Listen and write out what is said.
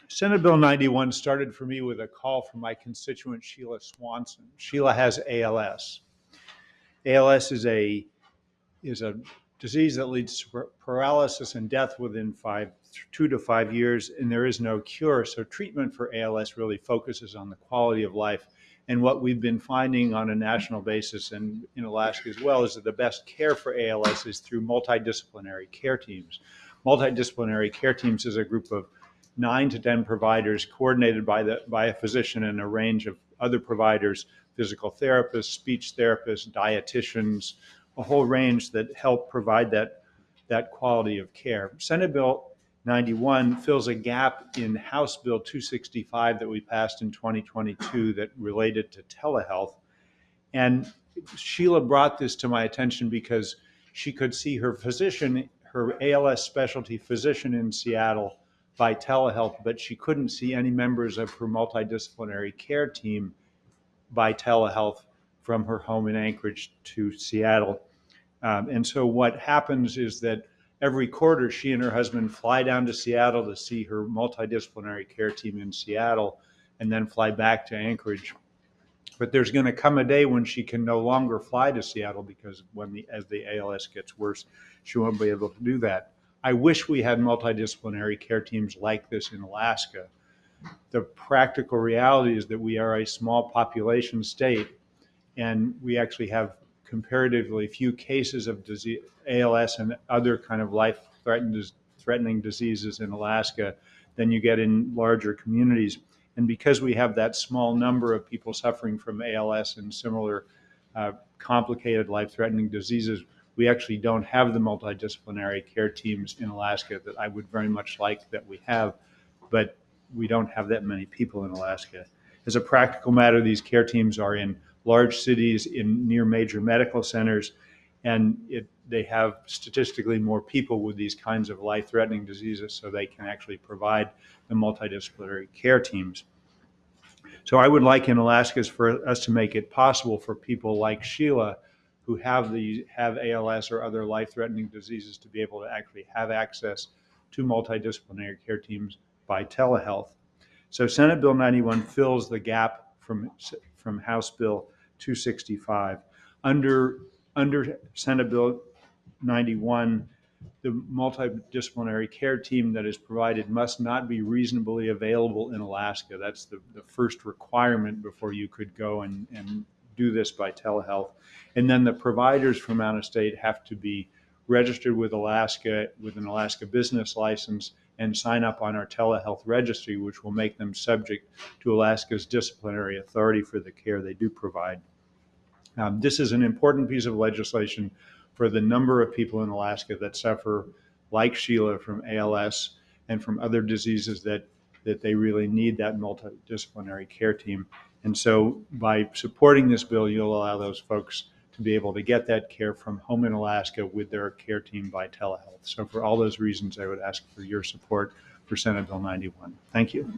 Senate Bill 91 started for me with a call from my constituent Sheila Swanson. Sheila has ALS. ALS is a disease that leads to paralysis and death within 2 to 5 years, and there is no cure. So treatment for ALS really focuses on the quality of life. And what we've been finding on a national basis and in Alaska as well is that the best care for ALS is through multidisciplinary care teams. Multidisciplinary care teams is a group of 9 to 10 providers coordinated by a physician and a range of other providers, physical therapists, speech therapists, dietitians, a whole range that help provide that quality of care. Senate Bill 91 fills a gap in House Bill 265 that we passed in 2022 that related to telehealth. And Sheila brought this to my attention because she could see her physician, her ALS specialty physician in Seattle by telehealth, but she couldn't see any members of her multidisciplinary care team by telehealth from her home in Anchorage to Seattle. And so what happens is that every quarter, she and her husband fly down to Seattle to see her multidisciplinary care team in Seattle and then fly back to Anchorage. But there's going to come a day when she can no longer fly to Seattle because as the ALS gets worse, she won't be able to do that. I wish we had multidisciplinary care teams like this in Alaska. The practical reality is that we are a small population state, and we actually have comparatively few cases of disease, ALS and other kind of life-threatening diseases in Alaska than you get in larger communities. And because we have that small number of people suffering from ALS and similar complicated life-threatening diseases, we actually don't have the multidisciplinary care teams in Alaska that I would very much like that we have, but we don't have that many people in Alaska. As a practical matter, these care teams are in large cities near major medical centers, and they have statistically more people with these kinds of life-threatening diseases, so they can actually provide the multidisciplinary care teams. So I would like in Alaska for us to make it possible for people like Sheila who have ALS or other life-threatening diseases to be able to actually have access to multidisciplinary care teams by telehealth. So Senate Bill 91 fills the gap from House Bill 265. Under Senate Bill 91, the multidisciplinary care team that is provided must not be reasonably available in Alaska. That's the first requirement before you could go and do this by telehealth. And then the providers from out of state have to be registered with Alaska with an Alaska business license and sign up on our telehealth registry, which will make them subject to Alaska's disciplinary authority for the care they do provide. This is an important piece of legislation for the number of people in Alaska that suffer, like Sheila, from ALS and from other diseases that they really need that multidisciplinary care team. And so by supporting this bill, you'll allow those folks to be able to get that care from home in Alaska with their care team by telehealth. So for all those reasons, I would ask for your support for Senate Bill 91. Thank you.